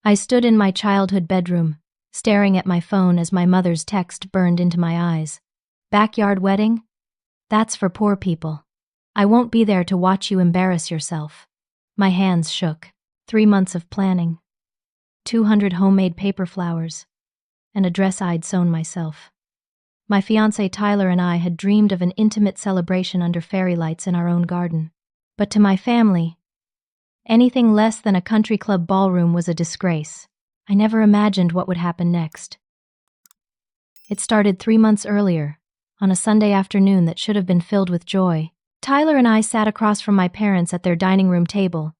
I stood in my childhood bedroom, staring at my phone as my mother's text burned into my eyes. Backyard wedding? That's for poor people. I won't be there to watch you embarrass yourself. My hands shook. 3 months of planning. 200 homemade paper flowers. And a dress I'd sewn myself. My fiancé Tyler and I had dreamed of an intimate celebration under fairy lights in our own garden. But to my family, anything less than a country club ballroom was a disgrace. I never imagined what would happen next. It started 3 months earlier, on a Sunday afternoon that should have been filled with joy. Tyler and I sat across from my parents at their dining room table.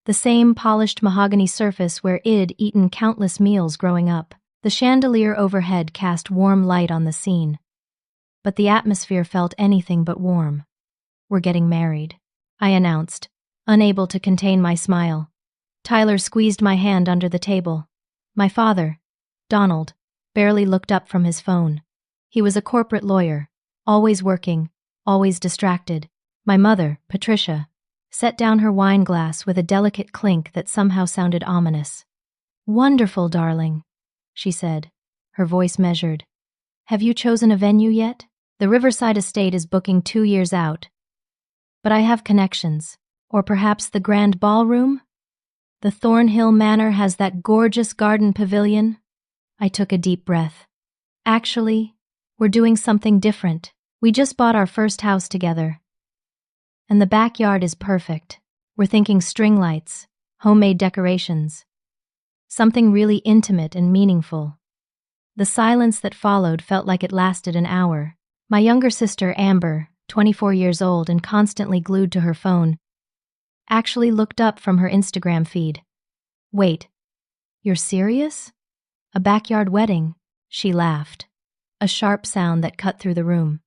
The same polished mahogany surface where I'd eaten countless meals growing up. The chandelier overhead cast warm light on the scene. But the atmosphere felt anything but warm. We're getting married, I announced, unable to contain my smile. Tyler squeezed my hand under the table. My father, Donald, barely looked up from his phone. He was a corporate lawyer, always working, always distracted. My mother, Patricia, set down her wine glass with a delicate clink that somehow sounded ominous. "Wonderful, darling," she said, her voice measured. "Have you chosen a venue yet? The Riverside estate is booking 2 years out. But I have connections. Or perhaps the Grand Ballroom? The Thornhill Manor has that gorgeous garden pavilion." I took a deep breath. "Actually, we're doing something different. We just bought our first house together. And the backyard is perfect. We're thinking string lights, homemade decorations. Something really intimate and meaningful." The silence that followed felt like it lasted an hour. My younger sister, Amber, 24 years old and constantly glued to her phone, actually looked up from her Instagram feed. "Wait, you're serious? A backyard wedding?" She laughed, a sharp sound that cut through the room.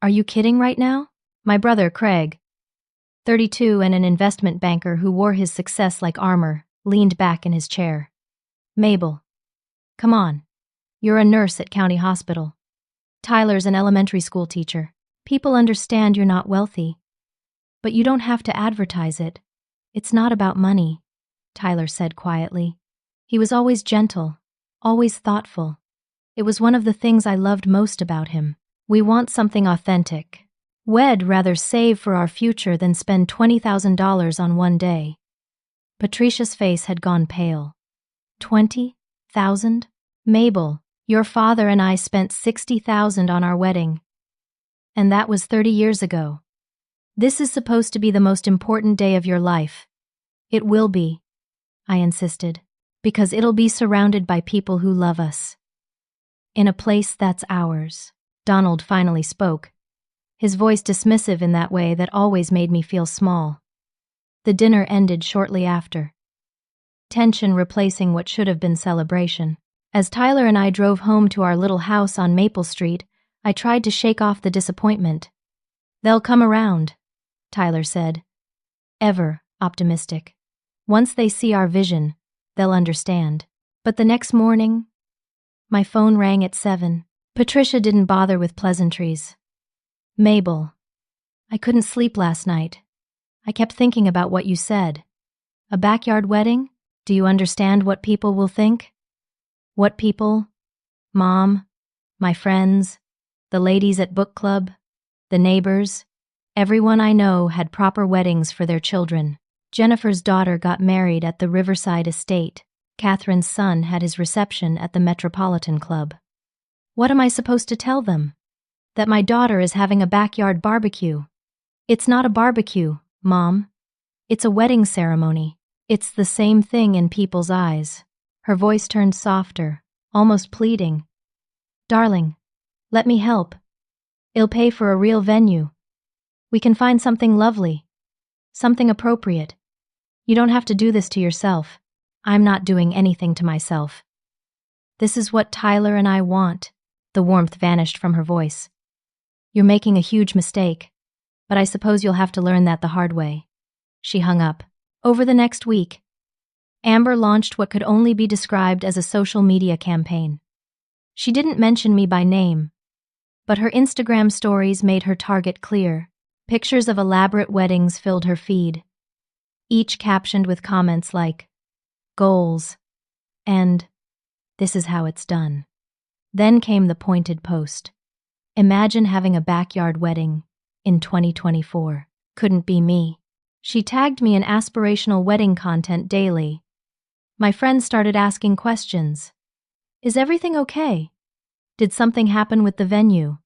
"Are you kidding right now?" My brother, Craig, 32 and an investment banker who wore his success like armor, leaned back in his chair. "Mabel, come on. You're a nurse at County Hospital. Tyler's an elementary school teacher. People understand you're not wealthy. But you don't have to advertise it. It's not about money," Tyler said quietly. He was always gentle, always thoughtful. It was one of the things I loved most about him. "We want something authentic. We'd rather save for our future than spend $20,000 on one day." Patricia's face had gone pale. 20,000? "Mabel, your father and I spent 60,000 on our wedding. And that was 30 years ago. This is supposed to be the most important day of your life." "It will be," I insisted, "because it'll be surrounded by people who love us. In a place that's ours." Donald finally spoke, his voice dismissive in that way that always made me feel small. The dinner ended shortly after, tension replacing what should have been celebration. As Tyler and I drove home to our little house on Maple Street, I tried to shake off the disappointment. "They'll come around," Tyler said, ever optimistic. "Once they see our vision, they'll understand." But the next morning, my phone rang at 7. Patricia didn't bother with pleasantries. "Mabel, I couldn't sleep last night. I kept thinking about what you said. A backyard wedding? Do you understand what people will think?" "What people?" "Mom, my friends, the ladies at book club, the neighbors. Everyone I know had proper weddings for their children. Jennifer's daughter got married at the Riverside estate. Catherine's son had his reception at the Metropolitan Club. What am I supposed to tell them? That my daughter is having a backyard barbecue. It's not a barbecue, Mom. It's a wedding ceremony. It's the same thing in people's eyes." Her voice turned softer, almost pleading. "Darling, let me help. I'll pay for a real venue. We can find something lovely, something appropriate. You don't have to do this to yourself. I'm not doing anything to myself. This is what Tyler and I want." The warmth vanished from her voice. "You're making a huge mistake, but I suppose you'll have to learn that the hard way." She hung up. Over the next week, Amber launched what could only be described as a social media campaign. She didn't mention me by name, but her Instagram stories made her target clear. Pictures of elaborate weddings filled her feed, each captioned with comments like, "Goals, And this is how it's done. Then came the pointed post. Imagine having a backyard wedding in 2024. Couldn't be me. She tagged me in aspirational wedding content daily. My friends started asking questions. Is everything okay? Did something happen with the venue?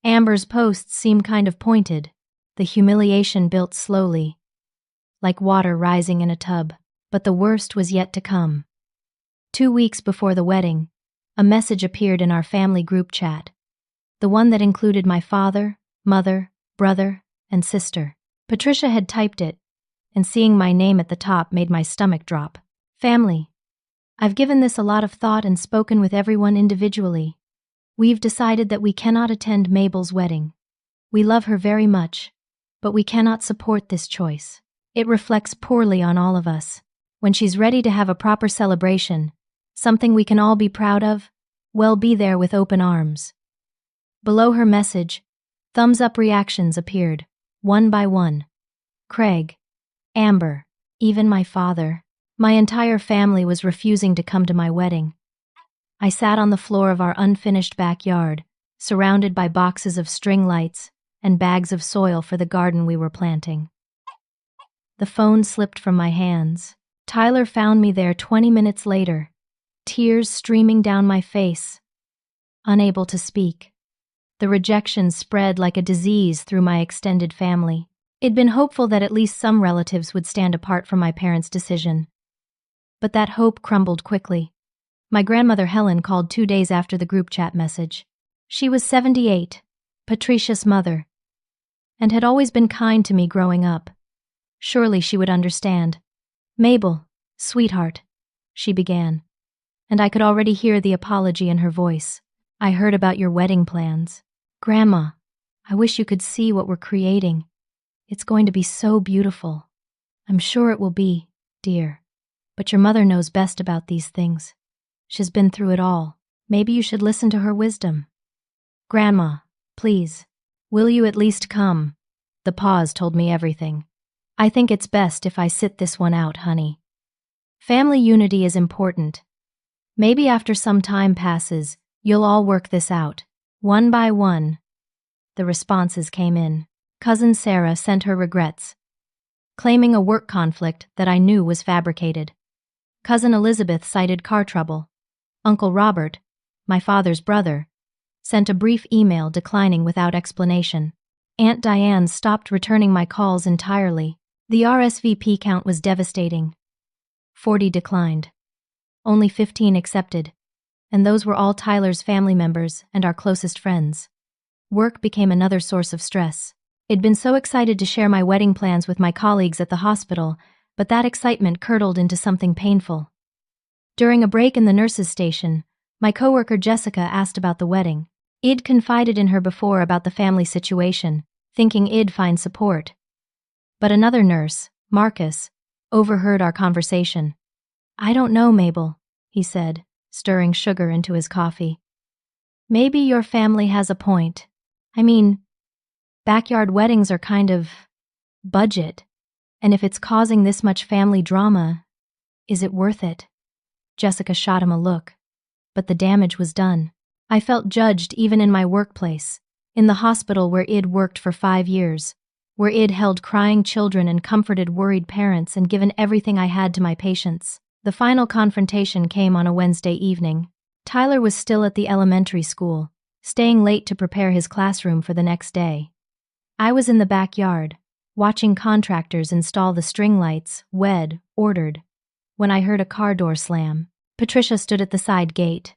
Amber's posts seemed kind of pointed. The humiliation built slowly, like water rising in a tub. But the worst was yet to come. 2 weeks before the wedding, a message appeared in our family group chat. The one that included my father, mother, brother, and sister. Patricia had typed it, and seeing my name at the top made my stomach drop. Family. I've given this a lot of thought and spoken with everyone individually. We've decided that we cannot attend Mabel's wedding. We love her very much, but we cannot support this choice. It reflects poorly on all of us. When she's ready to have a proper celebration, something we can all be proud of, we'll be there with open arms. Below her message, thumbs up reactions appeared, one by one. Craig, Amber, even my father. My entire family was refusing to come to my wedding. I sat on the floor of our unfinished backyard, surrounded by boxes of string lights and bags of soil for the garden we were planting. The phone slipped from my hands. Tyler found me there 20 minutes later, tears streaming down my face. Unable to speak. The rejection spread like a disease through my extended family. I'd been hopeful that at least some relatives would stand apart from my parents' decision. But that hope crumbled quickly. My grandmother Helen called 2 days after the group chat message. She was 78, Patricia's mother, and had always been kind to me growing up. Surely she would understand. Mabel, sweetheart, she began, and I could already hear the apology in her voice. I heard about your wedding plans. Grandma, I wish you could see what we're creating. It's going to be so beautiful. I'm sure it will be, dear. But your mother knows best about these things. She's been through it all. Maybe you should listen to her wisdom. Grandma, please, will you at least come? The pause told me everything. I think it's best if I sit this one out, honey. Family unity is important. Maybe after some time passes, you'll all work this out. One by one. The responses came in. Cousin Sarah sent her regrets, claiming a work conflict that I knew was fabricated. Cousin Elizabeth cited car trouble. Uncle Robert, my father's brother, sent a brief email declining without explanation. Aunt Diane stopped returning my calls entirely. The RSVP count was devastating. 40 declined. Only 15 accepted, and those were all Tyler's family members and our closest friends. Work became another source of stress. I'd been so excited to share my wedding plans with my colleagues at the hospital, but that excitement curdled into something painful. During a break in the nurses' station, my coworker Jessica asked about the wedding. I'd confided in her before about the family situation, thinking I'd find support. But another nurse, Marcus, overheard our conversation. I don't know, Mabel, he said, stirring sugar into his coffee. Maybe your family has a point. I mean, backyard weddings are kind of budget, and if it's causing this much family drama, is it worth it? Jessica shot him a look, but the damage was done. I felt judged even in my workplace, in the hospital where I'd worked for 5 years, where I'd held crying children and comforted worried parents and given everything I had to my patients. The final confrontation came on a Wednesday evening. Tyler was still at the elementary school, staying late to prepare his classroom for the next day. I was in the backyard, watching contractors install the string lights we'd ordered, when I heard a car door slam. Patricia stood at the side gate,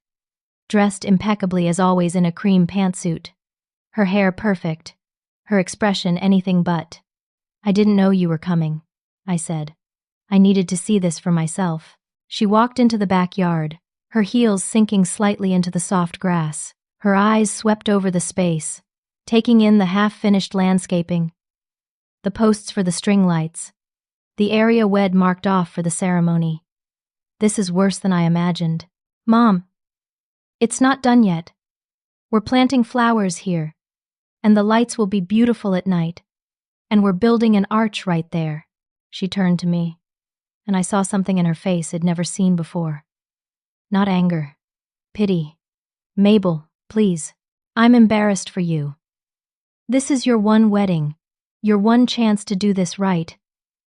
dressed impeccably as always in a cream pantsuit, her hair perfect, her expression anything but. I didn't know you were coming, I said. I needed to see this for myself. She walked into the backyard, her heels sinking slightly into the soft grass. Her eyes swept over the space, taking in the half-finished landscaping, the posts for the string lights, the area we'd marked off for the ceremony. This is worse than I imagined. Mom, it's not done yet. We're planting flowers here, and the lights will be beautiful at night, and we're building an arch right there. She turned to me, and I saw something in her face I'd never seen before. not anger. Pity. Mabel, please. I'm embarrassed for you. This is your one wedding, your one chance to do this right.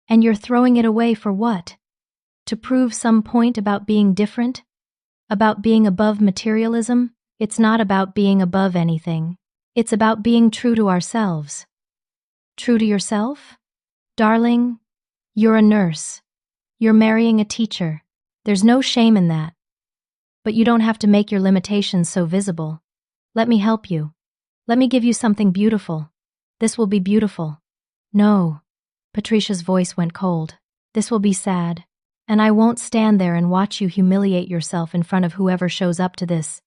And you're throwing it away for what? To prove some point about being different? About being above materialism? It's not about being above anything. It's about being true to ourselves. True to yourself? Darling, you're a nurse. You're marrying a teacher. There's no shame in that. But you don't have to make your limitations so visible. Let me help you. Let me give you something beautiful. This will be beautiful. No. Patricia's voice went cold. This will be sad. And I won't stand there and watch you humiliate yourself in front of whoever shows up to this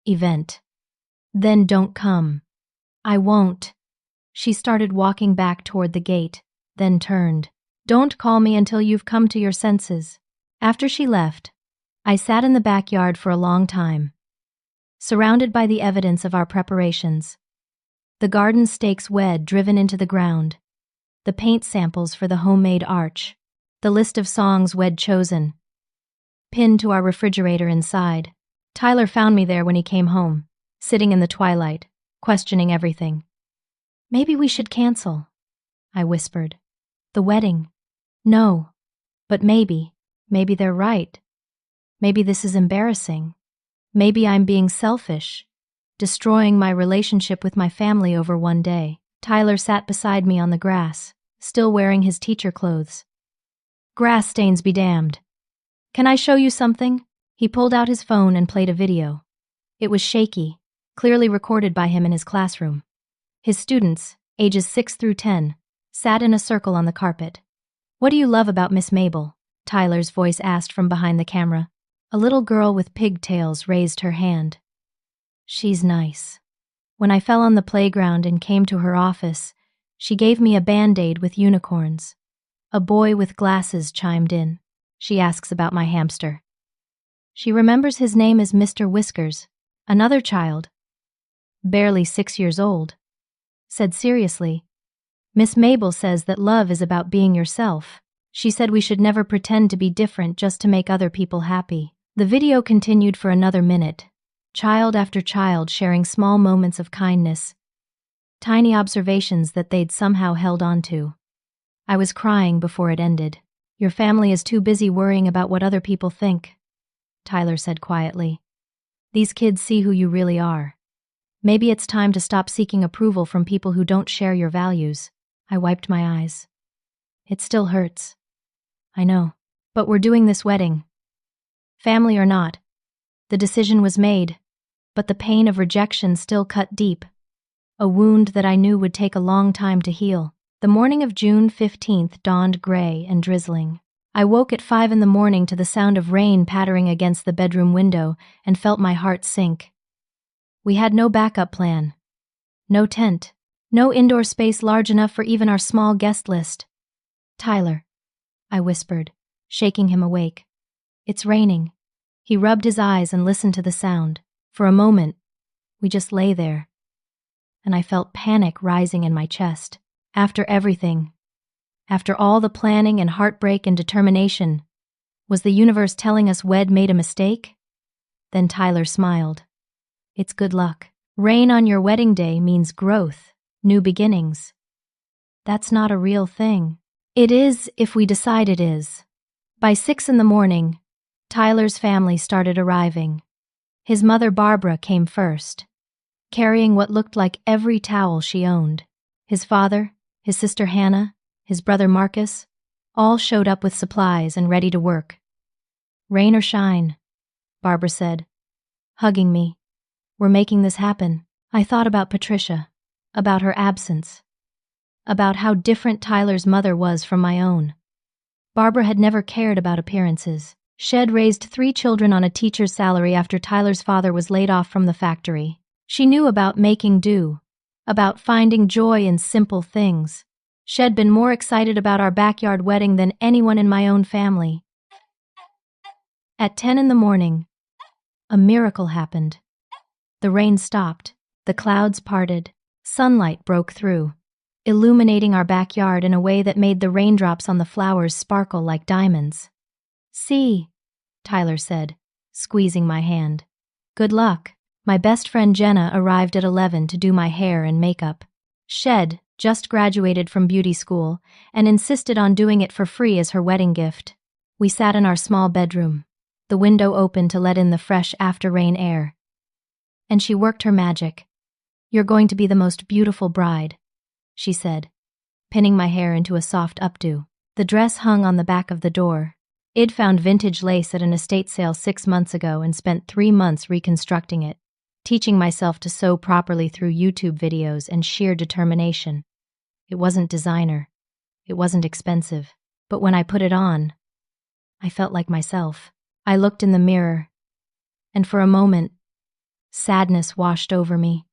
event. Then don't come. I won't. She started walking back toward the gate, then turned. Don't call me until you've come to your senses. After she left, I sat in the backyard for a long time, surrounded by the evidence of our preparations. The garden stakes wed driven into the ground, the paint samples for the homemade arch, the list of songs wed chosen, pinned to our refrigerator inside. Tyler found me there when he came home, sitting in the twilight, questioning everything. Maybe we should cancel, I whispered. The wedding. No. But maybe they're right. Maybe this is embarrassing. Maybe I'm being selfish, destroying my relationship with my family over one day. Tyler sat beside me on the grass, still wearing his teacher clothes. Grass stains be damned. Can I show you something? He pulled out his phone and played a video. It was shaky, clearly recorded by him in his classroom. His students, ages 6 through 10, sat in a circle on the carpet. What do you love about Miss Mabel? Tyler's voice asked from behind the camera. A little girl with pigtails raised her hand. She's nice. When I fell on the playground and came to her office, she gave me a Band-Aid with unicorns. A boy with glasses chimed in. She asks about my hamster. She remembers his name as Mr. Whiskers. Another child, barely 6 years old, said seriously, Miss Mabel says that love is about being yourself. She said we should never pretend to be different just to make other people happy. The video continued for another minute, child after child sharing small moments of kindness, tiny observations that they'd somehow held on to. I was crying before it ended. Your family is too busy worrying about what other people think, Tyler said quietly. These kids see who you really are. Maybe it's time to stop seeking approval from people who don't share your values. I wiped my eyes. It still hurts. I know. But we're doing this wedding. Family or not. The decision was made, but the pain of rejection still cut deep. A wound that I knew would take a long time to heal. The morning of June 15th dawned gray and drizzling. I woke at 5 a.m. to the sound of rain pattering against the bedroom window and felt my heart sink. We had no backup plan. No tent. No indoor space large enough for even our small guest list. Tyler, I whispered, shaking him awake. It's raining. He rubbed his eyes and listened to the sound. For a moment, we just lay there. And I felt panic rising in my chest. After everything, after all the planning and heartbreak and determination, was the universe telling us Wed made a mistake? Then Tyler smiled. It's good luck. Rain on your wedding day means growth, new beginnings. That's not a real thing. It is if we decide it is. By 6 a.m, Tyler's family started arriving. His mother Barbara came first, carrying what looked like every towel she owned. His father, his sister Hannah, his brother Marcus, all showed up with supplies and ready to work. Rain or shine, Barbara said, hugging me. We're making this happen. I thought about Patricia, about her absence, about how different Tyler's mother was from my own. Barbara had never cared about appearances. She'd raised 3 children on a teacher's salary after Tyler's father was laid off from the factory. She knew about making do, about finding joy in simple things. She'd been more excited about our backyard wedding than anyone in my own family. At 10 a.m, a miracle happened. The rain stopped, the clouds parted, sunlight broke through, illuminating our backyard in a way that made the raindrops on the flowers sparkle like diamonds. See, Tyler said, squeezing my hand. Good luck. My best friend Jenna arrived at 11 to do my hair and makeup. Shed just graduated from beauty school and insisted on doing it for free as her wedding gift. We sat in our small bedroom, the window open to let in the fresh after-rain air. And she worked her magic. You're going to be the most beautiful bride, she said, pinning my hair into a soft updo. The dress hung on the back of the door. I'd found vintage lace at an estate sale 6 months ago and spent 3 months reconstructing it, teaching myself to sew properly through YouTube videos and sheer determination. It wasn't designer. It wasn't expensive. But when I put it on, I felt like myself. I looked in the mirror, and for a moment, sadness washed over me.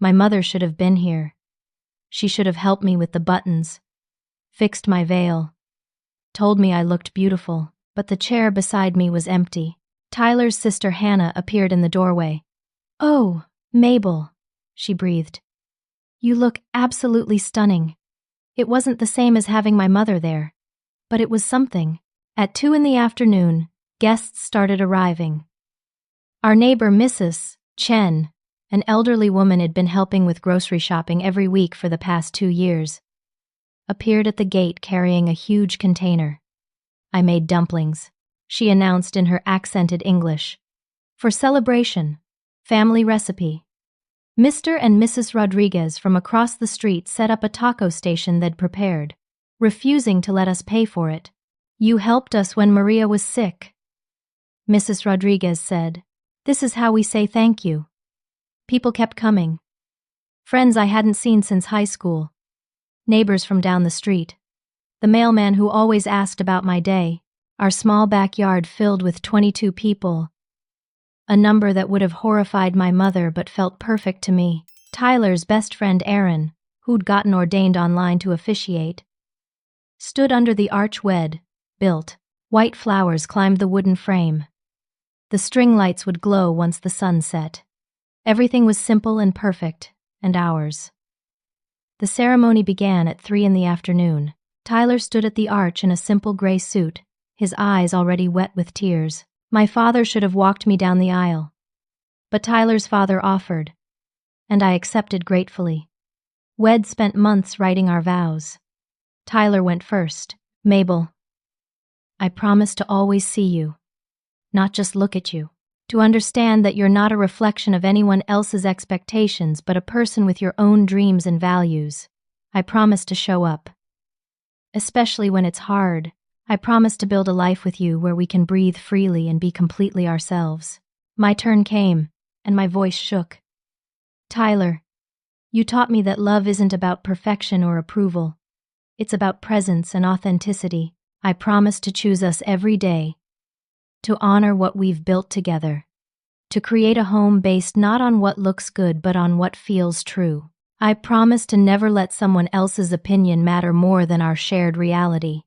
My mother should have been here. She should have helped me with the buttons, fixed my veil, told me I looked beautiful, but the chair beside me was empty. Tyler's sister Hannah appeared in the doorway. "Oh, Mabel," she breathed. "You look absolutely stunning." It wasn't the same as having my mother there, but it was something. At 2 in the afternoon, guests started arriving. Our neighbor Mrs. Chen, an elderly woman who'd been helping with grocery shopping every week for the past 2 years, appeared at the gate carrying a huge container. "I made dumplings," she announced in her accented English. "For celebration. Family recipe." Mr. and Mrs. Rodriguez from across the street set up a taco station they'd prepared, refusing to let us pay for it. "You helped us when Maria was sick," Mrs. Rodriguez said. "This is how we say thank you." People kept coming. Friends I hadn't seen since high school. Neighbors from down the street. The mailman who always asked about my day. Our small backyard filled with 22 people. A number that would have horrified my mother but felt perfect to me. Tyler's best friend Aaron, who'd gotten ordained online to officiate, stood under the arch wed, built. White flowers climbed the wooden frame. The string lights would glow once the sun set. Everything was simple and perfect, and ours. The ceremony began at 3 in the afternoon. Tyler stood at the arch in a simple gray suit, his eyes already wet with tears. My father should have walked me down the aisle. But Tyler's father offered, and I accepted gratefully. We'd spent months writing our vows. Tyler went first. "Mabel, I promise to always see you, not just look at you. To understand that you're not a reflection of anyone else's expectations but a person with your own dreams and values. I promise to show up. Especially when it's hard. I promise to build a life with you where we can breathe freely and be completely ourselves." My turn came, and my voice shook. "Tyler, you taught me that love isn't about perfection or approval. It's about presence and authenticity. I promise to choose us every day, to honor what we've built together, to create a home based not on what looks good but on what feels true. I promise to never let someone else's opinion matter more than our shared reality."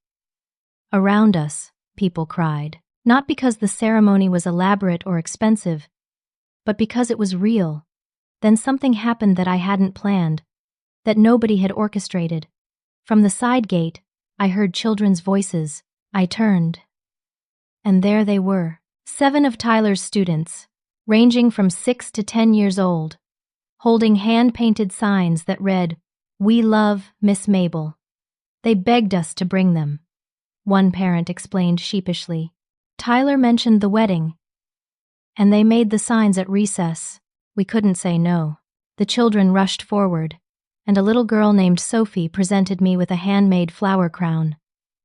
Around us, people cried, not because the ceremony was elaborate or expensive, but because it was real. Then something happened that I hadn't planned, that nobody had orchestrated. From the side gate, I heard children's voices. I turned, and there they were, 7 of Tyler's students, ranging from 6 to 10 years old, holding hand-painted signs that read, "We love Miss Mabel." They begged us to bring them. One parent explained sheepishly. Tyler mentioned the wedding, and they made the signs at recess. We couldn't say no. The children rushed forward, and a little girl named Sophie presented me with a handmade flower crown,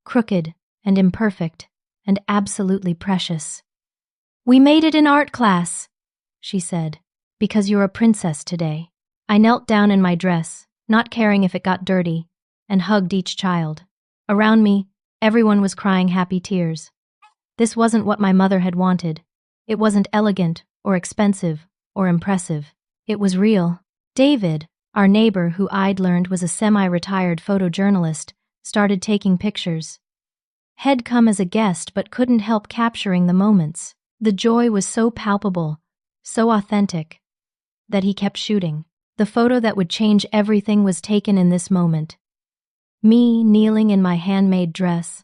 crooked and imperfect and absolutely precious. "We made it in art class," she said, "because you're a princess today." I knelt down in my dress, not caring if it got dirty, and hugged each child. Around me, everyone was crying happy tears. This wasn't what my mother had wanted. It wasn't elegant or expensive or impressive. It was real. David, our neighbor who I'd learned was a semi-retired photojournalist, started taking pictures. Had come as a guest but couldn't help capturing the moments. The joy was so palpable, so authentic, that he kept shooting. The photo that would change everything was taken in this moment. Me kneeling in my handmade dress,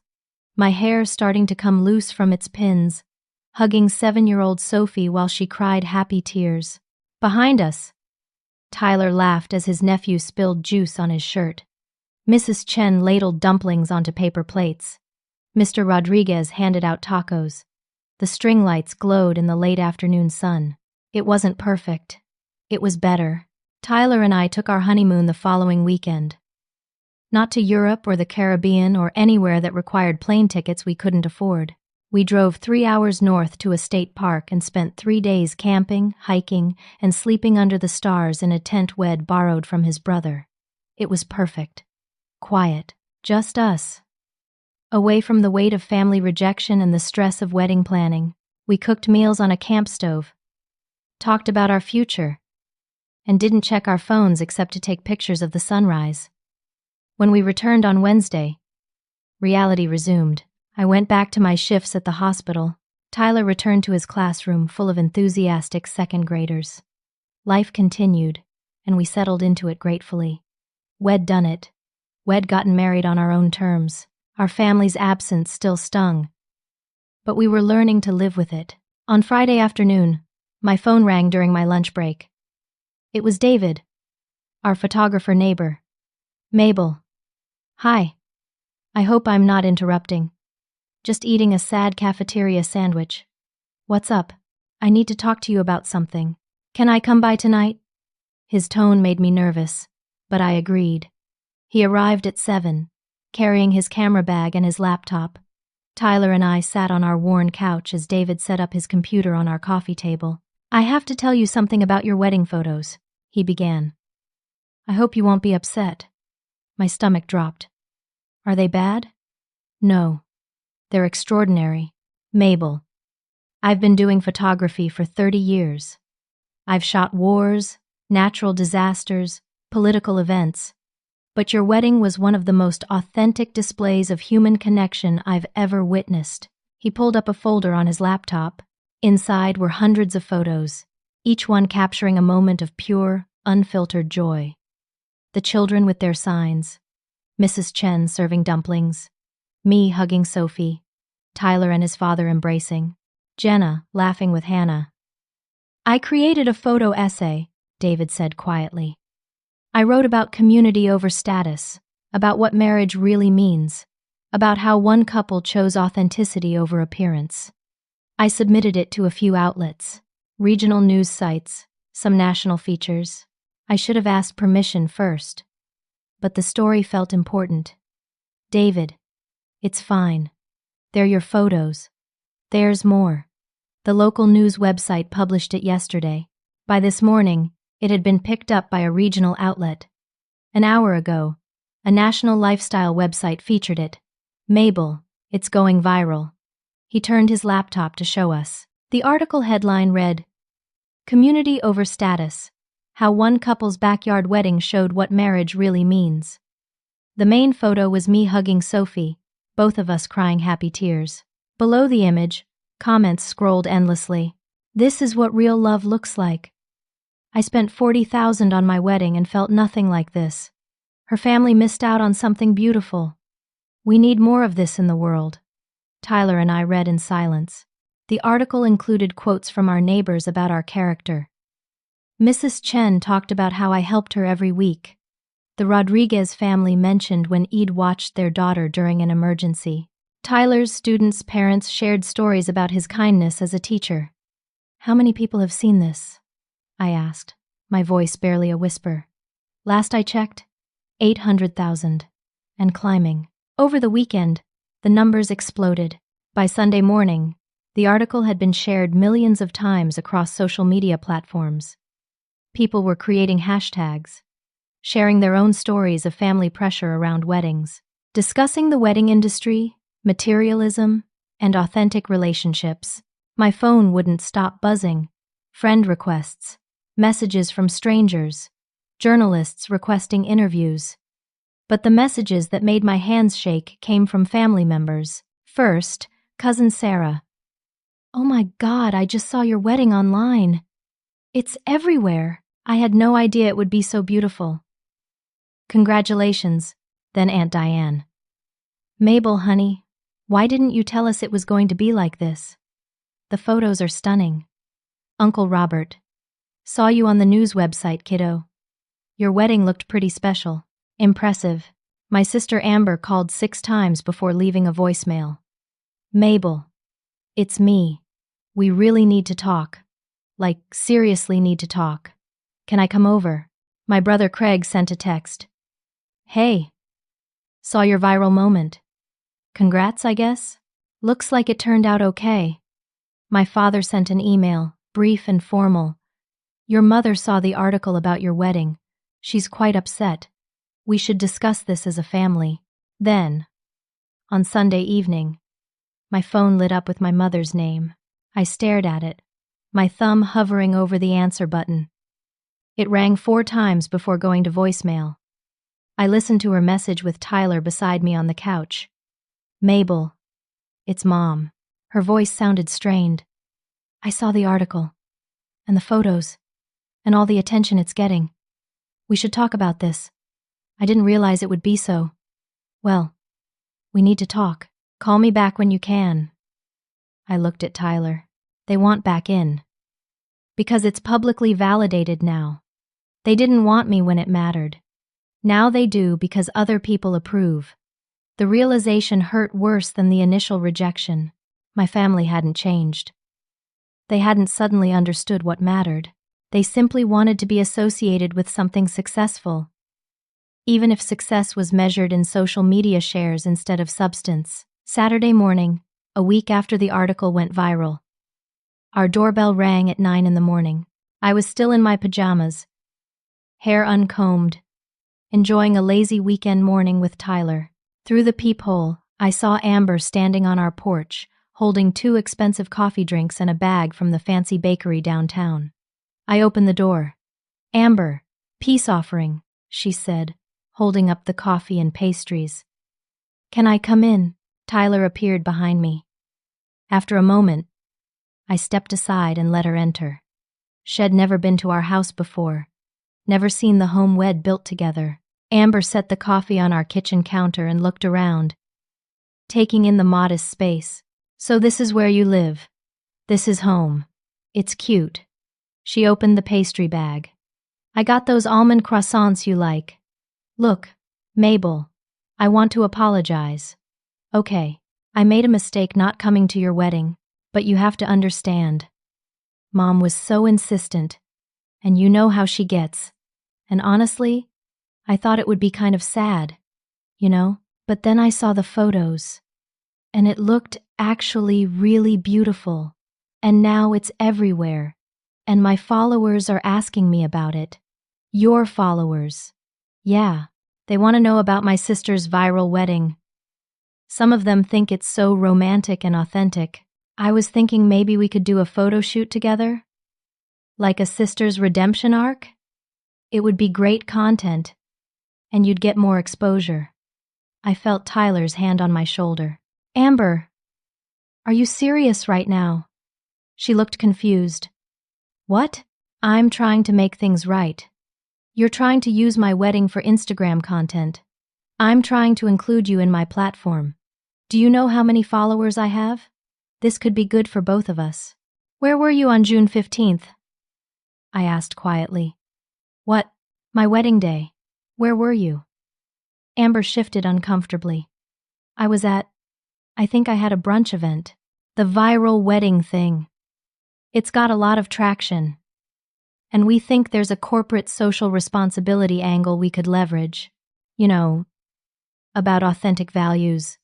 my hair starting to come loose from its pins, hugging 7-year-old Sophie while she cried happy tears. Behind us, Tyler laughed as his nephew spilled juice on his shirt. Mrs. Chen ladled dumplings onto paper plates. Mr. Rodriguez handed out tacos. The string lights glowed in the late afternoon sun. It wasn't perfect. It was better. Tyler and I took our honeymoon the following weekend. Not to Europe or the Caribbean or anywhere that required plane tickets we couldn't afford. We drove 3 hours north to a state park and spent 3 days camping, hiking, and sleeping under the stars in a tent Wed borrowed from his brother. It was perfect. Quiet. Just us. Away from the weight of family rejection and the stress of wedding planning, we cooked meals on a camp stove, talked about our future, and didn't check our phones except to take pictures of the sunrise. When we returned on Wednesday, reality resumed. I went back to my shifts at the hospital. Tyler returned to his classroom full of enthusiastic second graders. Life continued, and we settled into it gratefully. Wed done it. Wed gotten married on our own terms. Our family's absence still stung, but we were learning to live with it. On Friday afternoon, my phone rang during my lunch break. It was David, our photographer neighbor. Mabel. Hi. I hope I'm not interrupting. Just eating a sad cafeteria sandwich. What's up? I need to talk to you about something. Can I come by tonight? His tone made me nervous, but I agreed. He arrived at 7, carrying his camera bag and his laptop. Tyler and I sat on our worn couch as David set up his computer on our coffee table. I have to tell you something about your wedding photos, he began. I hope you won't be upset. My stomach dropped. Are they bad? No. They're extraordinary. Mabel. I've been doing photography for 30 years. I've shot wars, natural disasters, political events. But your wedding was one of the most authentic displays of human connection I've ever witnessed. He pulled up a folder on his laptop. Inside were hundreds of photos, each one capturing a moment of pure, unfiltered joy. The children with their signs, Mrs. Chen serving dumplings, me hugging Sophie, Tyler and his father embracing, Jenna laughing with Hannah. I created a photo essay, David said quietly. I wrote about community over status, about what marriage really means, about how one couple chose authenticity over appearance. I submitted it to a few outlets, regional news sites, some national features. I should have asked permission first. But the story felt important. David, it's fine. They're your photos. There's more. The local news website published it yesterday. By this morning, it had been picked up by a regional outlet. An hour ago, a national lifestyle website featured it. Mabel, it's going viral. He turned his laptop to show us. The article headline read, Community over Status, How One Couple's Backyard Wedding Showed What Marriage Really Means. The main photo was me hugging Sophie, both of us crying happy tears. Below the image, comments scrolled endlessly. This is what real love looks like. I spent $40,000 on my wedding and felt nothing like this. Her family missed out on something beautiful. We need more of this in the world. Tyler and I read in silence. The article included quotes from our neighbors about our character. Mrs. Chen talked about how I helped her every week. The Rodriguez family mentioned when Eid watched their daughter during an emergency. Tyler's students' parents shared stories about his kindness as a teacher. How many people have seen this? I asked, my voice barely a whisper. Last I checked, 800,000. And climbing. Over the weekend, the numbers exploded. By Sunday morning, the article had been shared millions of times across social media platforms. People were creating hashtags, sharing their own stories of family pressure around weddings, discussing the wedding industry, materialism, and authentic relationships. My phone wouldn't stop buzzing. Friend requests, messages from strangers, journalists requesting interviews. But the messages that made my hands shake came from family members. First, cousin Sarah. Oh my God, I just saw your wedding online. It's everywhere. I had no idea it would be so beautiful. Congratulations, then Aunt Diane. Mabel, honey, why didn't you tell us it was going to be like this? The photos are stunning. Uncle Robert. Saw you on the news website, kiddo. Your wedding looked pretty special. Impressive. My sister Amber called 6 times before leaving a voicemail. Mabel. It's me. We really need to talk. Like, seriously need to talk. Can I come over? My brother Craig sent a text. Hey. Saw your viral moment. Congrats, I guess? Looks like it turned out okay. My father sent an email, brief and formal. Your mother saw the article about your wedding. She's quite upset. We should discuss this as a family. Then, on Sunday evening, my phone lit up with my mother's name. I stared at it, my thumb hovering over the answer button. It rang 4 times before going to voicemail. I listened to her message with Tyler beside me on the couch. Mabel. It's Mom. Her voice sounded strained. I saw the article, and the photos, and all the attention it's getting. We should talk about this. I didn't realize it would be so. Well, we need to talk. Call me back when you can. I looked at Tyler. They want back in. Because it's publicly validated now. They didn't want me when it mattered. Now they do because other people approve. The realization hurt worse than the initial rejection. My family hadn't changed. They hadn't suddenly understood what mattered. They simply wanted to be associated with something successful. Even if success was measured in social media shares instead of substance. Saturday morning, a week after the article went viral. Our doorbell rang at 9 in the morning. I was still in my pajamas, hair uncombed, enjoying a lazy weekend morning with Tyler. Through the peephole, I saw Amber standing on our porch, holding 2 expensive coffee drinks and a bag from the fancy bakery downtown. I opened the door. Amber, peace offering, she said, holding up the coffee and pastries. Can I come in? Tyler appeared behind me. After a moment, I stepped aside and let her enter. She'd never been to our house before, never seen the home we'd built together. Amber set the coffee on our kitchen counter and looked around, taking in the modest space. So this is where you live. This is home. It's cute. She opened the pastry bag. I got those almond croissants you like. Look, Mabel, I want to apologize. Okay, I made a mistake not coming to your wedding, but you have to understand. Mom was so insistent, and you know how she gets. And honestly, I thought it would be kind of sad, you know? But then I saw the photos, and it looked actually really beautiful. And now it's everywhere, and my followers are asking me about it. Your followers. Yeah, they want to know about my sister's viral wedding. Some of them think it's so romantic and authentic. I was thinking maybe we could do a photo shoot together? Like a sister's redemption arc? It would be great content, and you'd get more exposure. I felt Tyler's hand on my shoulder. Amber, are you serious right now? She looked confused. What? I'm trying to make things right. You're trying to use my wedding for Instagram content. I'm trying to include you in my platform. Do you know how many followers I have? This could be good for both of us. Where were you on June 15th? I asked quietly. What? My wedding day. Where were you? Amber shifted uncomfortably. I think I had a brunch event. The viral wedding thing. It's got a lot of traction. And we think there's a corporate social responsibility angle we could leverage. You know, about authentic values,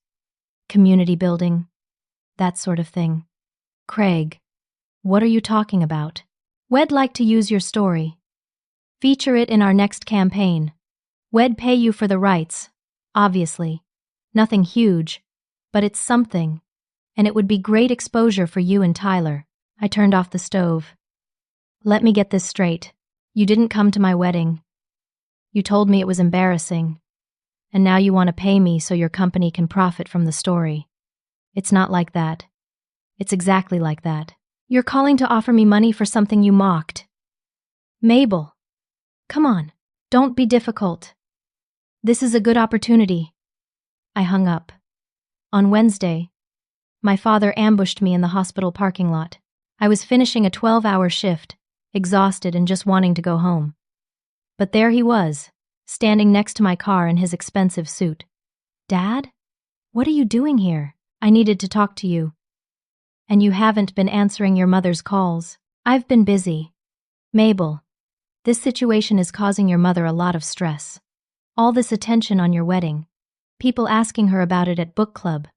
community building, that sort of thing. Craig, what are you talking about? We'd like to use your story. Feature it in our next campaign. We'd pay you for the rights, obviously. Nothing huge, but it's something. And it would be great exposure for you and Tyler. I turned off the stove. Let me get this straight. You didn't come to my wedding. You told me it was embarrassing. And now you want to pay me so your company can profit from the story. It's not like that. It's exactly like that. You're calling to offer me money for something you mocked. Mabel, come on, don't be difficult. This is a good opportunity. I hung up. On Wednesday, My father ambushed me in the hospital parking lot. I was finishing a 12-hour shift, exhausted and just wanting to go home. But there he was, standing next to my car in his expensive suit. Dad? What are you doing here? I needed to talk to you. And you haven't been answering your mother's calls. I've been busy. Mabel, this situation is causing your mother a lot of stress. All this attention on your wedding. People asking her about it at book club.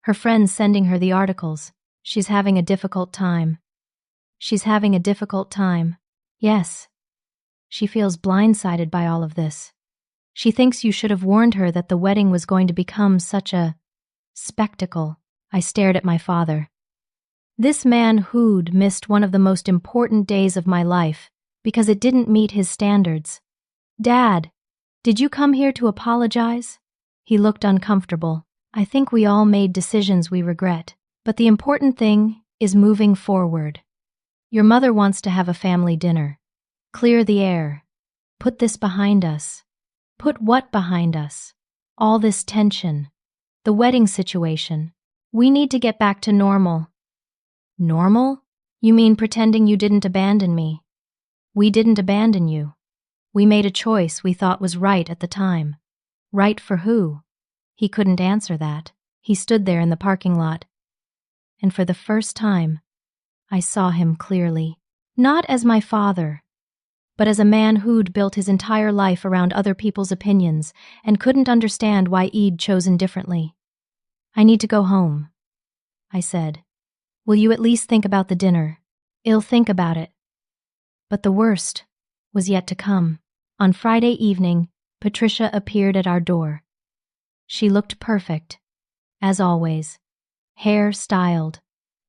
Her friends sending her the articles. She's having a difficult time. She's having a difficult time. Yes. She feels blindsided by all of this. She thinks you should have warned her that the wedding was going to become such a spectacle. I stared at my father. This man who'd missed one of the most important days of my life because it didn't meet his standards. Dad, did you come here to apologize? He looked uncomfortable. I think we all made decisions we regret, but the important thing is moving forward. Your mother wants to have a family dinner. Clear the air. Put this behind us. Put what behind us? All this tension. The wedding situation. We need to get back to normal. Normal? You mean pretending you didn't abandon me? We didn't abandon you. We made a choice we thought was right at the time. Right for who? He couldn't answer that. He stood there in the parking lot. And for the first time, I saw him clearly. Not as my father, but as a man who'd built his entire life around other people's opinions and couldn't understand why I'd chosen differently. I need to go home, I said. Will you at least think about the dinner? I'll think about it. But the worst was yet to come. On Friday evening, Patricia appeared at our door. She looked perfect, as always. Hair styled,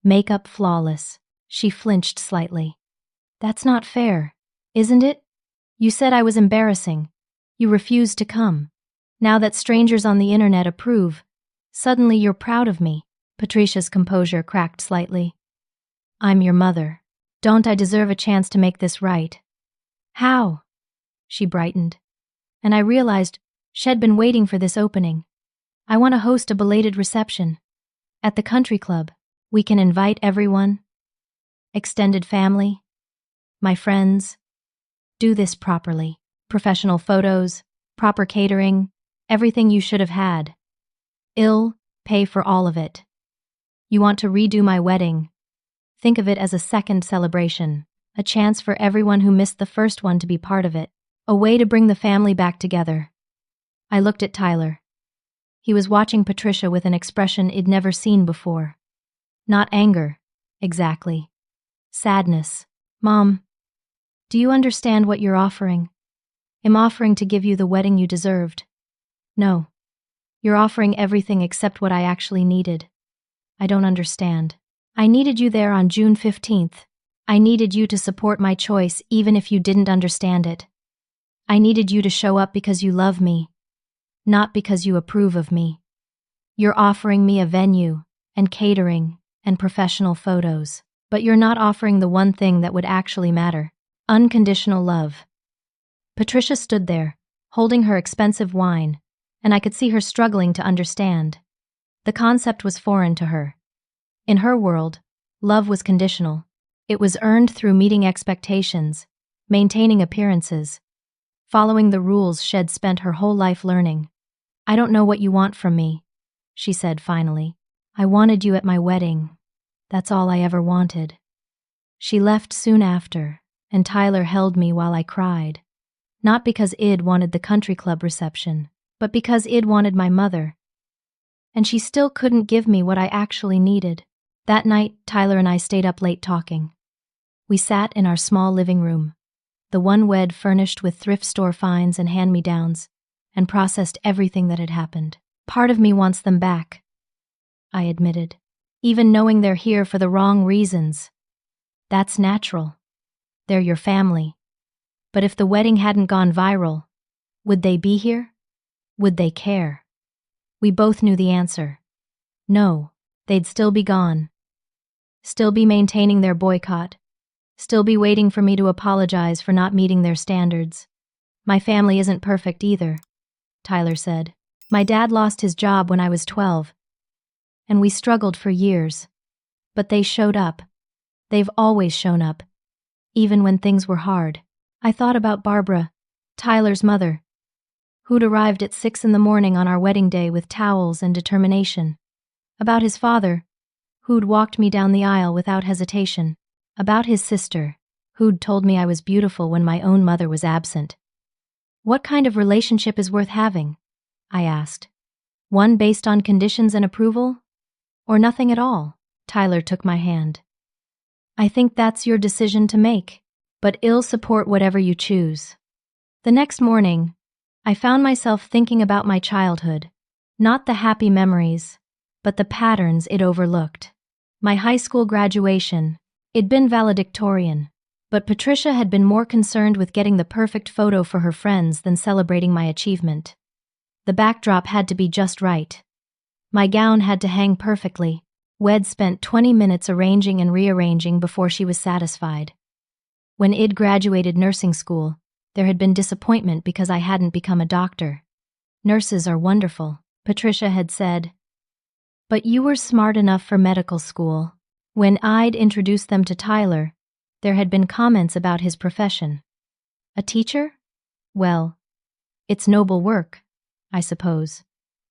makeup flawless. She flinched slightly. That's not fair, isn't it? You said I was embarrassing. You refused to come. Now that strangers on the internet approve, suddenly you're proud of me. Patricia's composure cracked slightly. I'm your mother. Don't I deserve a chance to make this right? How? She brightened. And I realized she'd been waiting for this opening. I want to host a belated reception. At the country club, we can invite everyone. Extended family. My friends. Do this properly. Professional photos, proper catering, everything you should have had. I'll pay for all of it. You want to redo my wedding. Think of it as a second celebration, a chance for everyone who missed the first one to be part of it, a way to bring the family back together. I looked at Tyler. He was watching Patricia with an expression I'd never seen before. Not anger, exactly. Sadness. Mom, do you understand what you're offering? I'm offering to give you the wedding you deserved. No. You're offering everything except what I actually needed. I don't understand. I needed you there on June 15th. I needed you to support my choice even if you didn't understand it. I needed you to show up because you love me, not because you approve of me. You're offering me a venue, and catering, and professional photos, but you're not offering the one thing that would actually matter: unconditional love. Patricia stood there, holding her expensive wine, and I could see her struggling to understand. The concept was foreign to her. In her world, love was conditional. It was earned through meeting expectations, maintaining appearances, following the rules she'd spent her whole life learning. I don't know what you want from me, she said finally. I wanted you at my wedding. That's all I ever wanted. She left soon after, and Tyler held me while I cried. Not because Id wanted the country club reception, but because Id wanted my mother. And she still couldn't give me what I actually needed. That night, Tyler and I stayed up late talking. We sat in our small living room, the one we'd furnished with thrift store finds and hand-me-downs, and processed everything that had happened. Part of me wants them back, I admitted, even knowing they're here for the wrong reasons. That's natural. They're your family. But if the wedding hadn't gone viral, would they be here? Would they care? We both knew the answer. No, they'd still be gone. Still be maintaining their boycott. Still be waiting for me to apologize for not meeting their standards. My family isn't perfect either, Tyler said. My dad lost his job when I was 12. and we struggled for years. But they showed up. They've always shown up, even when things were hard. I thought about Barbara, Tyler's mother, who'd arrived at 6 in the morning on our wedding day with towels and determination. About his father, who'd walked me down the aisle without hesitation. About his sister, who'd told me I was beautiful when my own mother was absent. What kind of relationship is worth having? I asked. One based on conditions and approval? Or nothing at all? Tyler took my hand. I think that's your decision to make, but I'll support whatever you choose. The next morning, I found myself thinking about my childhood, not the happy memories, but the patterns it overlooked. My high school graduation, it'd been valedictorian, but Patricia had been more concerned with getting the perfect photo for her friends than celebrating my achievement. The backdrop had to be just right. My gown had to hang perfectly. Wed spent 20 minutes arranging and rearranging before she was satisfied. When I'd graduated nursing school, there had been disappointment because I hadn't become a doctor. Nurses are wonderful, Patricia had said. But you were smart enough for medical school. When I'd introduced them to Tyler, there had been comments about his profession. A teacher? Well, it's noble work, I suppose.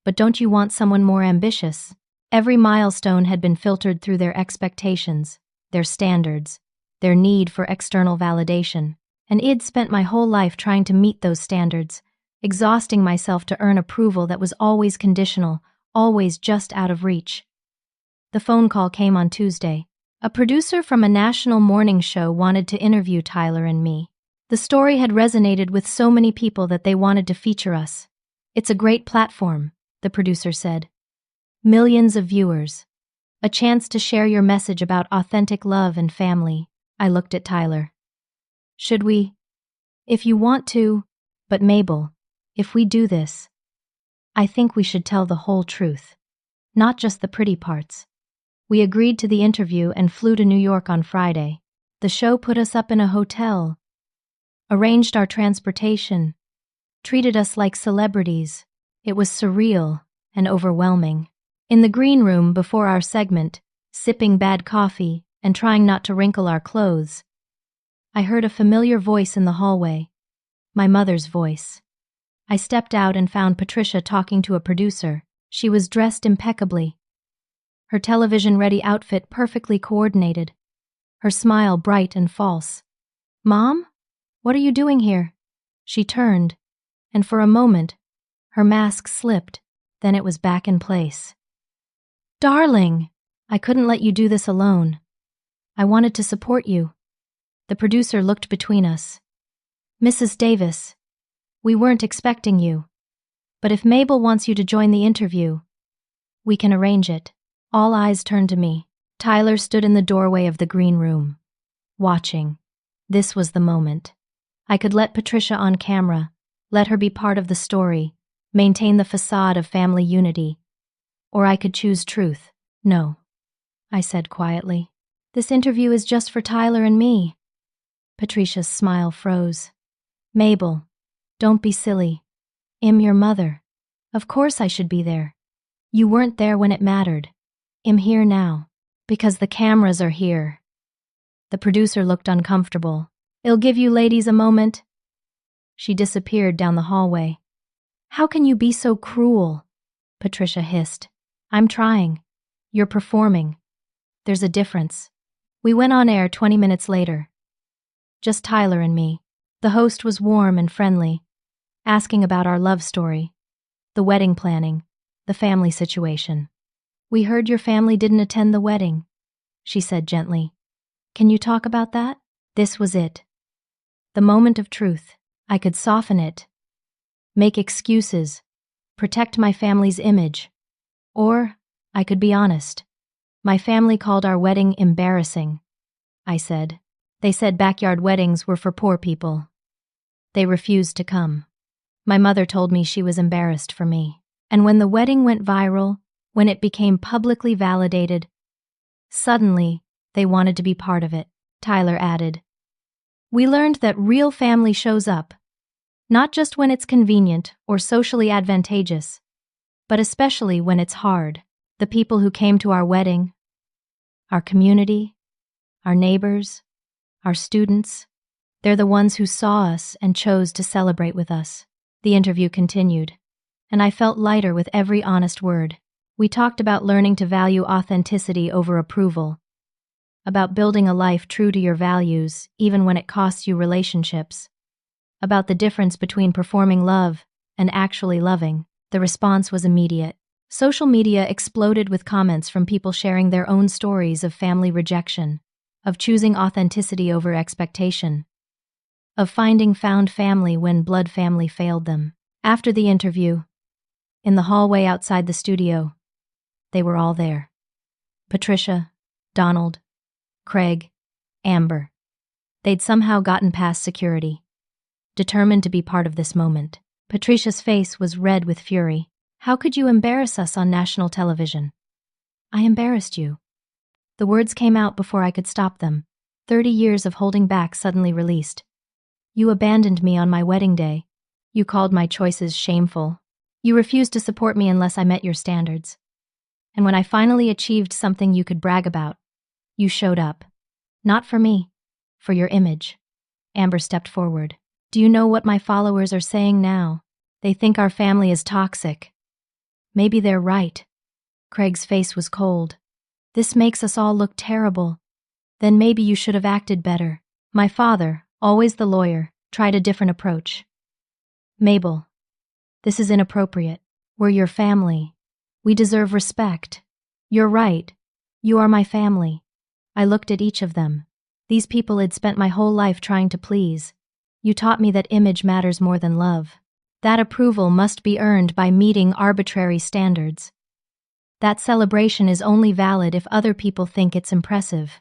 But don't you want someone more ambitious? Every milestone had been filtered through their expectations, their standards, their need for external validation, and I'd spent my whole life trying to meet those standards, exhausting myself to earn approval that was always conditional, always just out of reach. The phone call came on Tuesday. A producer from a national morning show wanted to interview Tyler and me. The story had resonated with so many people that they wanted to feature us. It's a great platform, the producer said. Millions of viewers. A chance to share your message about authentic love and family. I looked at Tyler. Should we? If you want to, but Mabel, if we do this, I think we should tell the whole truth, not just the pretty parts. We agreed to the interview and flew to New York on Friday. The show put us up in a hotel, arranged our transportation, treated us like celebrities. It was surreal and overwhelming. In the green room before our segment, sipping bad coffee and trying not to wrinkle our clothes, I heard a familiar voice in the hallway, my mother's voice. I stepped out and found Patricia talking to a producer. She was dressed impeccably, her television-ready outfit perfectly coordinated, her smile bright and false. Mom? What are you doing here? She turned, and for a moment, her mask slipped, then it was back in place. Darling, I couldn't let you do this alone. I wanted to support you. The producer looked between us. Mrs. Davis, we weren't expecting you. But if Mabel wants you to join the interview, we can arrange it. All eyes turned to me. Tyler stood in the doorway of the green room, watching. This was the moment. I could let Patricia on camera, let her be part of the story, maintain the facade of family unity. Or I could choose truth. No, I said quietly. This interview is just for Tyler and me. Patricia's smile froze. Mabel, don't be silly. I'm your mother. Of course I should be there. You weren't there when it mattered. I'm here now, because the cameras are here. The producer looked uncomfortable. I'll give you ladies a moment. She disappeared down the hallway. How can you be so cruel? Patricia hissed. I'm trying. You're performing. There's a difference. We went on air 20 minutes later. Just Tyler and me. The host was warm and friendly, asking about our love story, the wedding planning, the family situation. We heard your family didn't attend the wedding, she said gently. Can you talk about that? This was it. The moment of truth. I could soften it, make excuses, protect my family's image. Or I could be honest. My family called our wedding embarrassing, I said. They said backyard weddings were for poor people. They refused to come. My mother told me she was embarrassed for me. And when the wedding went viral, when it became publicly validated, suddenly they wanted to be part of it, Tyler added. We learned that real family shows up, not just when it's convenient or socially advantageous, but especially when it's hard. The people who came to our wedding, our community, our neighbors, our students, they're the ones who saw us and chose to celebrate with us. The interview continued, and I felt lighter with every honest word. We talked about learning to value authenticity over approval, about building a life true to your values, even when it costs you relationships, about the difference between performing love and actually loving. The response was immediate. Social media exploded with comments from people sharing their own stories of family rejection, of choosing authenticity over expectation, of finding found family when blood family failed them. After the interview, in the hallway outside the studio, they were all there. Patricia, Donald, Craig, Amber. They'd somehow gotten past security, determined to be part of this moment. Patricia's face was red with fury. How could you embarrass us on national television? I embarrassed you. The words came out before I could stop them. 30 years of holding back suddenly released. You abandoned me on my wedding day. You called my choices shameful. You refused to support me unless I met your standards. And when I finally achieved something you could brag about, you showed up. Not for me, for your image. Amber stepped forward. Do you know what my followers are saying now? They think our family is toxic. Maybe they're right. Craig's face was cold. This makes us all look terrible. Then maybe you should have acted better. My father, always the lawyer, tried a different approach. Mabel, this is inappropriate. We're your family. We deserve respect. You're right. You are my family. I looked at each of them. These people had spent my whole life trying to please. You taught me that image matters more than love. That approval must be earned by meeting arbitrary standards. That celebration is only valid if other people think it's impressive.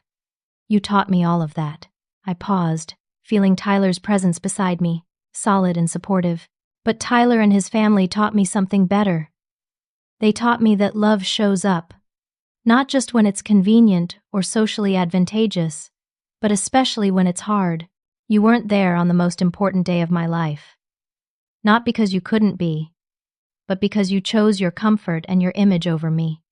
You taught me all of that. I paused, feeling Tyler's presence beside me, solid and supportive. But Tyler and his family taught me something better. They taught me that love shows up, not just when it's convenient or socially advantageous, but especially when it's hard. You weren't there on the most important day of my life. Not because you couldn't be, but because you chose your comfort and your image over me.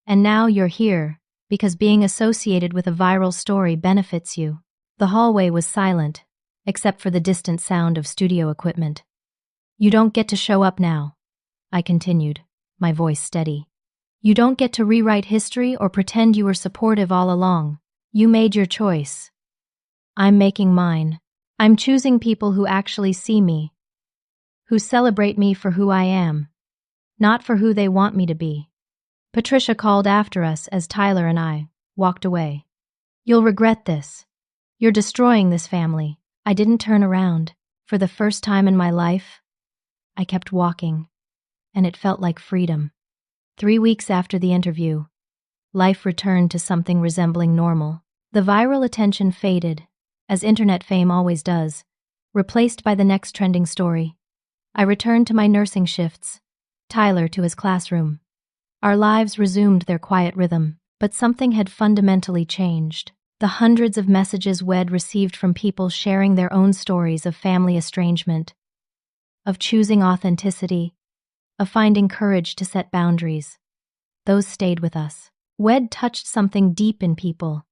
And now you're here, because being associated with a viral story benefits you. The hallway was silent, except for the distant sound of studio equipment. You don't get to show up now, I continued, my voice steady. You don't get to rewrite history or pretend you were supportive all along. You made your choice. I'm making mine. I'm choosing people who actually see me, who celebrate me for who I am, not for who they want me to be. Patricia called after us as Tyler and I walked away. You'll regret this. You're destroying this family. I didn't turn around. For the first time in my life, I kept walking, and it felt like freedom. 3 weeks after the interview, life returned to something resembling normal. The viral attention faded, as internet fame always does, replaced by the next trending story. I returned to my nursing shifts, Tyler to his classroom. Our lives resumed their quiet rhythm, but something had fundamentally changed. The hundreds of messages Wed received from people sharing their own stories of family estrangement, of choosing authenticity, of finding courage to set boundaries. Those stayed with us. Wed touched something deep in people,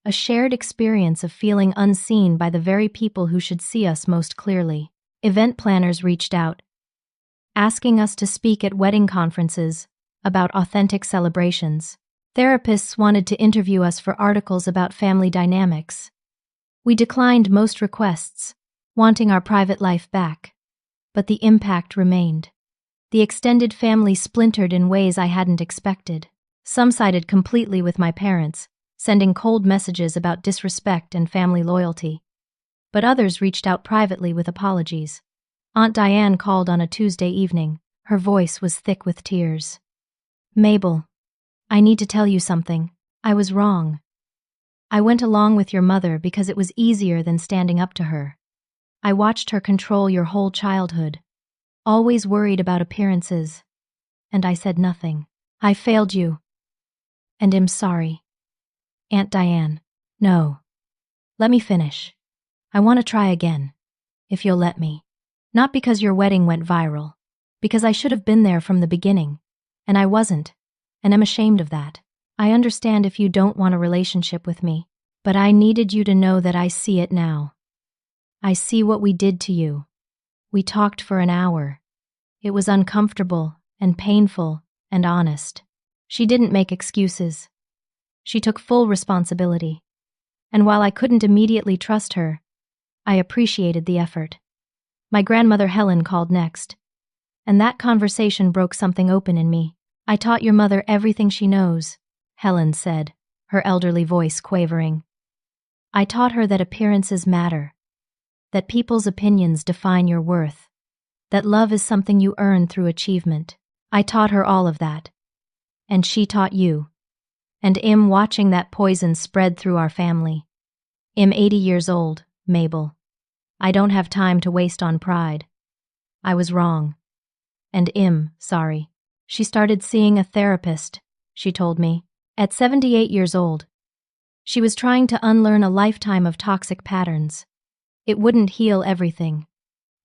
a shared experience of feeling unseen by the very people who should see us most clearly. Event planners reached out, asking us to speak at wedding conferences about authentic celebrations. Therapists wanted to interview us for articles about family dynamics. We declined most requests, wanting our private life back. But the impact remained. The extended family splintered in ways I hadn't expected. Some sided completely with my parents, sending cold messages about disrespect and family loyalty. But others reached out privately with apologies. Aunt Diane called on a Tuesday evening. Her voice was thick with tears. Mabel, I need to tell you something. I was wrong. I went along with your mother because it was easier than standing up to her. I watched her control your whole childhood, always worried about appearances, and I said nothing. I failed you, and am sorry. Aunt Diane, no. Let me finish. I want to try again, if you'll let me. Not because your wedding went viral, because I should have been there from the beginning, and I wasn't. and am ashamed of that. I understand if you don't want a relationship with me, but I needed you to know that I see it now. I see what we did to you. We talked for an hour. It was uncomfortable and painful and honest. She didn't make excuses. She took full responsibility. And while I couldn't immediately trust her, I appreciated the effort. My grandmother Helen called next, and that conversation broke something open in me. I taught your mother everything she knows, Helen said, her elderly voice quavering. I taught her that appearances matter, that people's opinions define your worth, that love is something you earn through achievement. I taught her all of that. And she taught you. And watching that poison spread through our family. 80 years old, Mabel. I don't have time to waste on pride. I was wrong. And sorry. She started seeing a therapist, she told me, at 78 years old. She was trying to unlearn a lifetime of toxic patterns. It wouldn't heal everything,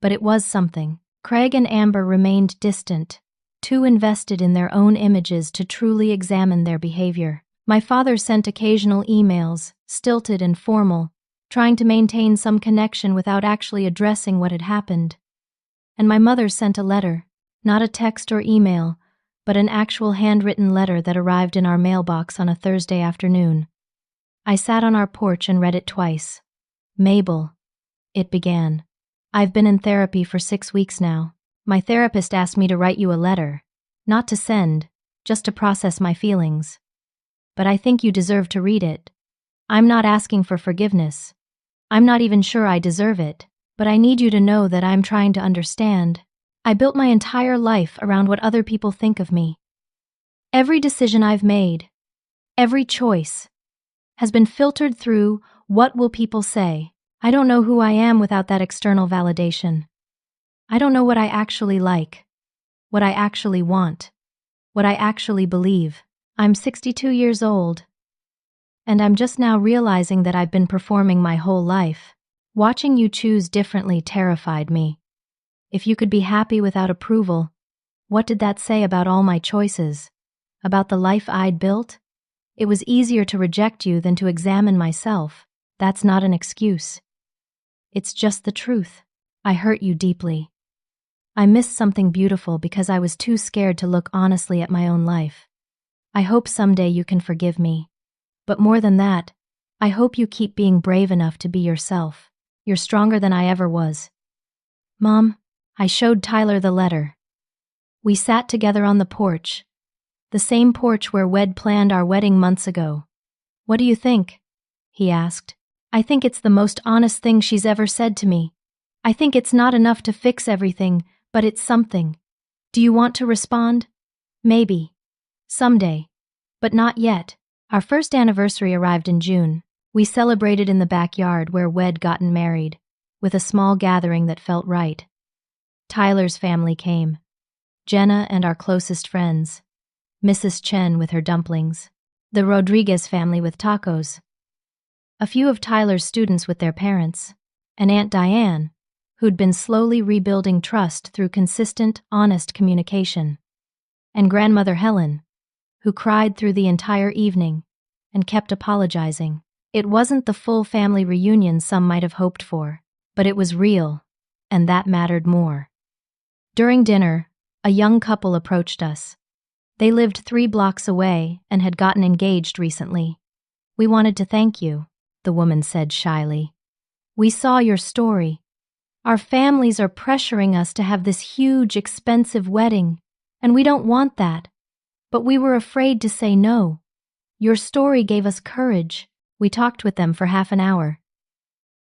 but it was something. Craig and Amber remained distant, too invested in their own images to truly examine their behavior. My father sent occasional emails, stilted and formal, trying to maintain some connection without actually addressing what had happened. And my mother sent a letter, not a text or email, but an actual handwritten letter that arrived in our mailbox on a Thursday afternoon. I sat on our porch and read it twice. Mabel, it began. I've been in therapy for 6 weeks now. My therapist asked me to write you a letter, not to send, just to process my feelings. But I think you deserve to read it. I'm not asking for forgiveness. I'm not even sure I deserve it, but I need you to know that I'm trying to understand. I built my entire life around what other people think of me. Every decision I've made, every choice, has been filtered through what will people say. I don't know who I am without that external validation. I don't know what I actually like, what I actually want, what I actually believe. I'm 62 years old, and I'm just now realizing that I've been performing my whole life. Watching you choose differently terrified me. If you could be happy without approval, what did that say about all my choices? About the life I'd built? It was easier to reject you than to examine myself. That's not an excuse. It's just the truth. I hurt you deeply. I missed something beautiful because I was too scared to look honestly at my own life. I hope someday you can forgive me. But more than that, I hope you keep being brave enough to be yourself. You're stronger than I ever was. Mom, I showed Tyler the letter. We sat together on the porch, the same porch where Wed planned our wedding months ago. What do you think? He asked. I think it's the most honest thing she's ever said to me. I think it's not enough to fix everything, but it's something. Do you want to respond? Maybe. Someday. But not yet. Our first anniversary arrived in June. We celebrated in the backyard where Wed gotten married, with a small gathering that felt right. Tyler's family came. Jenna and our closest friends. Mrs. Chen with her dumplings. The Rodriguez family with tacos. A few of Tyler's students with their parents. And Aunt Diane, who'd been slowly rebuilding trust through consistent, honest communication. And Grandmother Helen, who cried through the entire evening and kept apologizing. It wasn't the full family reunion some might have hoped for, but it was real, and that mattered more. During dinner, a young couple approached us. They lived 3 blocks away and had gotten engaged recently. We wanted to thank you, the woman said shyly. We saw your story. Our families are pressuring us to have this huge, expensive wedding, and we don't want that. But we were afraid to say no. Your story gave us courage. We talked with them for half an hour.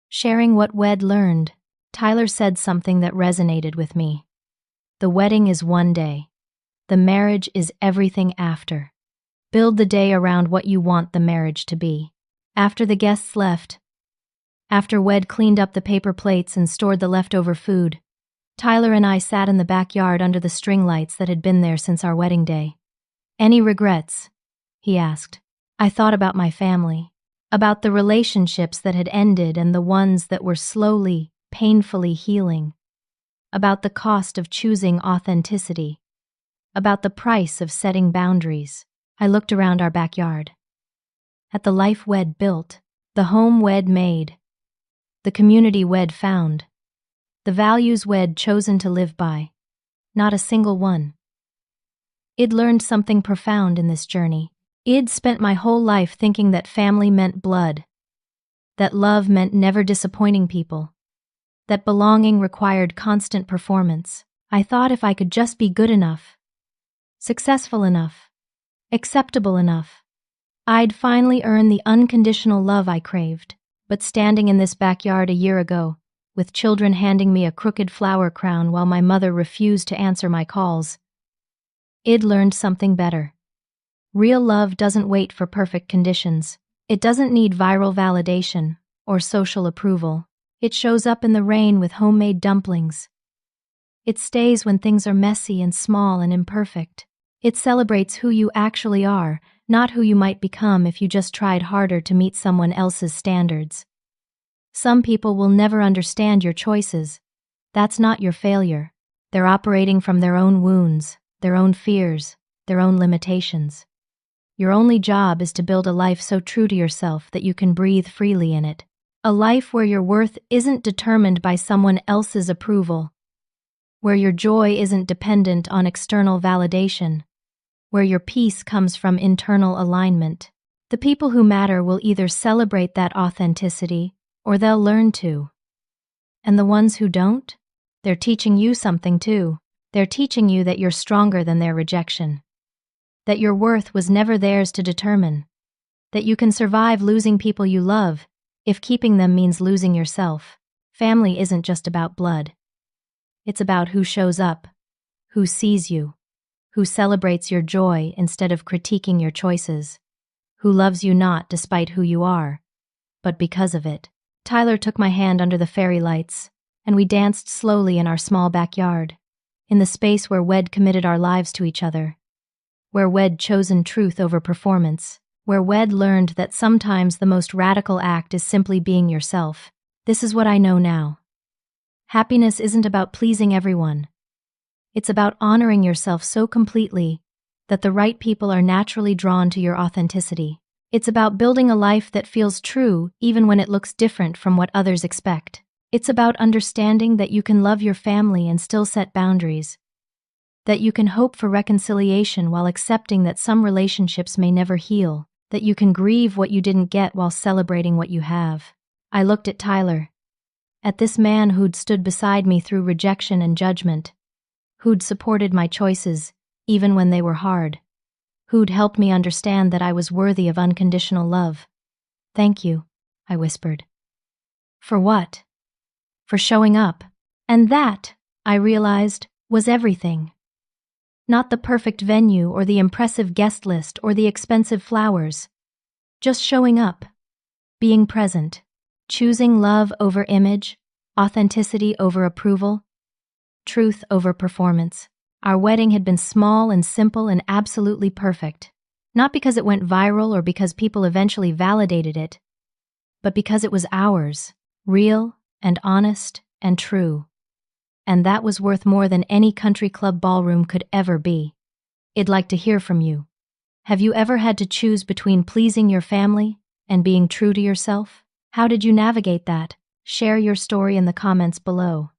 Sharing what Wed learned, Tyler said something that resonated with me. The wedding is one day. The marriage is everything after. Build the day around what you want the marriage to be. After the guests left, after Wed cleaned up the paper plates and stored the leftover food, Tyler and I sat in the backyard under the string lights that had been there since our wedding day. Any regrets? He asked. I thought about my family, about the relationships that had ended and the ones that were slowly, painfully healing, about the cost of choosing authenticity, about the price of setting boundaries. I looked around our backyard. At the life Wed built, the home Wed made, the community Wed found, the values Wed chosen to live by. Not a single one. I'd learned something profound in this journey. I'd spent my whole life thinking that family meant blood, that love meant never disappointing people, that belonging required constant performance. I thought if I could just be good enough, successful enough, acceptable enough, I'd finally earn the unconditional love I craved. But standing in this backyard a year ago, with children handing me a crooked flower crown while my mother refused to answer my calls, I'd learned something better. Real love doesn't wait for perfect conditions. It doesn't need viral validation or social approval. It shows up in the rain with homemade dumplings. It stays when things are messy and small and imperfect. It celebrates who you actually are, not who you might become if you just tried harder to meet someone else's standards. Some people will never understand your choices. That's not your failure. They're operating from their own wounds, their own fears, their own limitations. Your only job is to build a life so true to yourself that you can breathe freely in it. A life where your worth isn't determined by someone else's approval, where your joy isn't dependent on external validation, where your peace comes from internal alignment. The people who matter will either celebrate that authenticity or they'll learn to. And the ones who don't? They're teaching you something too. They're teaching you that you're stronger than their rejection, that your worth was never theirs to determine, that you can survive losing people you love if keeping them means losing yourself. Family isn't just about blood. It's about who shows up, who sees you, who celebrates your joy instead of critiquing your choices, who loves you not despite who you are, but because of it. Tyler took my hand under the fairy lights, and we danced slowly in our small backyard, in the space where Wed committed our lives to each other, where Wed chosen truth over performance, where Wed learned that sometimes the most radical act is simply being yourself. This is what I know now. Happiness isn't about pleasing everyone. It's about honoring yourself so completely that the right people are naturally drawn to your authenticity. It's about building a life that feels true even when it looks different from what others expect. It's about understanding that you can love your family and still set boundaries, that you can hope for reconciliation while accepting that some relationships may never heal, that you can grieve what you didn't get while celebrating what you have. I looked at Tyler, at this man who'd stood beside me through rejection and judgment, who'd supported my choices even when they were hard, who'd helped me understand that I was worthy of unconditional love. "Thank you," I whispered. "For what?" "For showing up." And that, I realized, was everything. Not the perfect venue or the impressive guest list or the expensive flowers. Just showing up, being present, choosing love over image, authenticity over approval, truth over performance. Our wedding had been small and simple and absolutely perfect. Not because it went viral or because people eventually validated it, but because it was ours, real and honest and true. And that was worth more than any country club ballroom could ever be. I'd like to hear from you. Have you ever had to choose between pleasing your family and being true to yourself? How did you navigate that? Share your story in the comments below.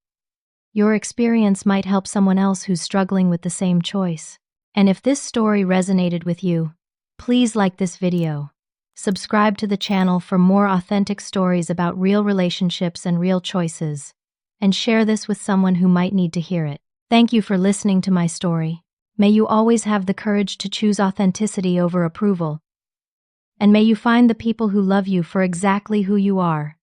Your experience might help someone else who's struggling with the same choice. And if this story resonated with you, please like this video. Subscribe to the channel for more authentic stories about real relationships and real choices. And share this with someone who might need to hear it. Thank you for listening to my story. May you always have the courage to choose authenticity over approval. And may you find the people who love you for exactly who you are.